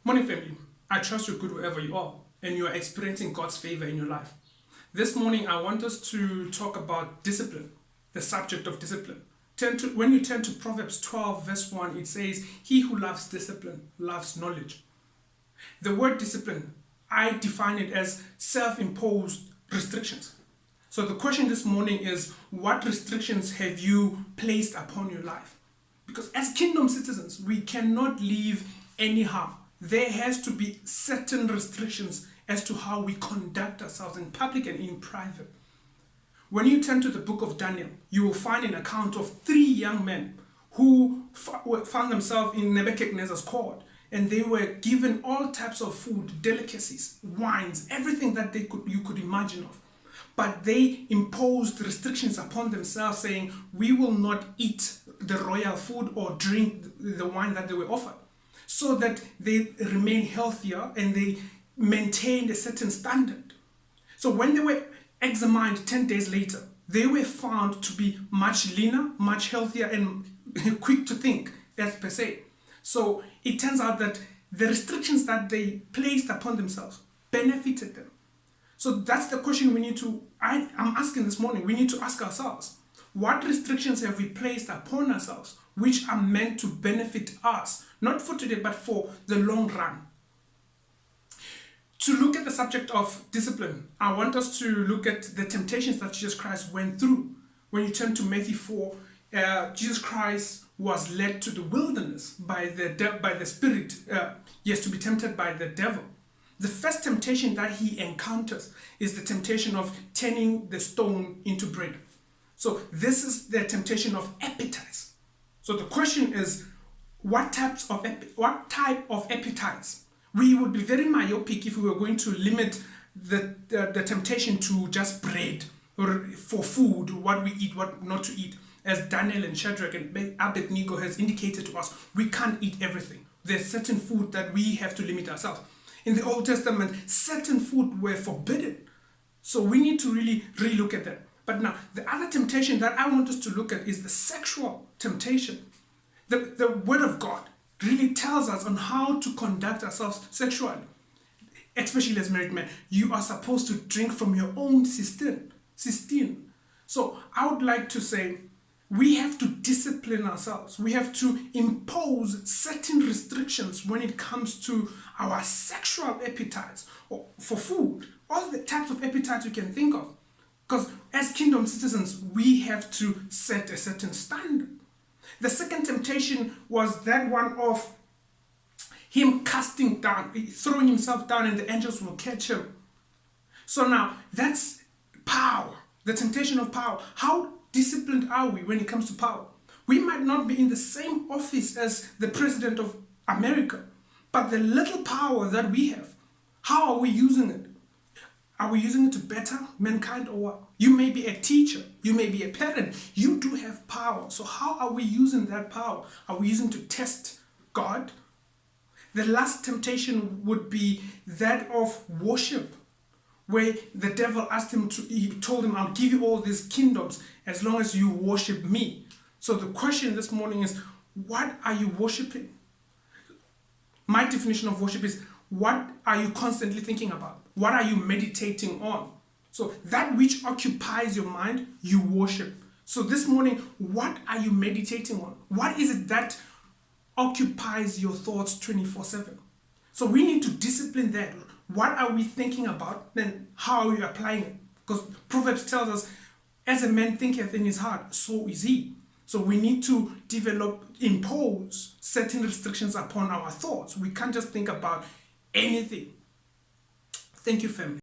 Morning, family. I trust you're good wherever you are and you are experiencing God's favor in your life. This morning, I want us to talk about discipline, the subject of discipline. When you turn to Proverbs 12, verse 1, it says, "He who loves discipline loves knowledge." The word discipline, I define it as self imposed restrictions. So the question this morning is, what restrictions have you placed upon your life? Because as kingdom citizens, we cannot live anyhow. There has to be certain restrictions as to how we conduct ourselves in public and in private. When you turn to the book of Daniel, you will find an account of three young men who found themselves in Nebuchadnezzar's court, and they were given all types of food, delicacies, wines, everything that you could imagine of. But they imposed restrictions upon themselves, saying, "We will not eat the royal food or drink the wine that they were offered," so that they remain healthier and they maintained a certain standard. So when they were examined 10 days later, they were found to be much leaner, much healthier, and quick to think, as per se. So it turns out that the restrictions that they placed upon themselves benefited them. So that's the question I'm asking this morning. We need to ask ourselves, what restrictions have we placed upon ourselves which are meant to benefit us, not for today, but for the long run? To look at the subject of discipline, I want us to look at the temptations that Jesus Christ went through. When you turn to Matthew 4, Jesus Christ was led to the wilderness by the Spirit, to be tempted by the devil. The first temptation that he encounters is the temptation of turning the stone into bread. So this is the temptation of appetites. So the question is, what type of appetites? We would be very myopic if we were going to limit the temptation to just bread or for food, what we eat, what not to eat. As Daniel and Shadrach and Abednego has indicated to us, we can't eat everything. There's certain food that we have to limit ourselves. In the Old Testament, certain food were forbidden. So we need to really look at that. But now, the other temptation that I want us to look at is the sexual temptation. The Word of God really tells us on how to conduct ourselves sexually. Especially as married men, you are supposed to drink from your own cistern. So I would like to say, we have to discipline ourselves. We have to impose certain restrictions when it comes to our sexual appetites or for food, all the types of appetites you can think of. Because as kingdom citizens, we have to set a certain standard. The second temptation was that one of him casting down, throwing himself down, and the angels will catch him. So now that's power, the temptation of power. How disciplined are we when it comes to power? We might not be in the same office as the president of America, but the little power that we have, how are we using it? Are we using it to better mankind or what? You may be a teacher, you may be a parent, you do have power. So how are we using that power? Are we using it to test God? The last temptation would be that of worship, where the devil he told him, "I'll give you all these kingdoms as long as you worship me." So the question this morning is, what are you worshiping? My definition of worship is, what are you constantly thinking about? What are you meditating on? So that which occupies your mind, you worship. So this morning, what are you meditating on? What is it that occupies your thoughts 24/7? So we need to discipline that. What are we thinking about? Then how are we applying it? Because Proverbs tells us, as a man thinketh in his heart, so is he. So we need to impose certain restrictions upon our thoughts. We can't just think about anything. Thank you, family.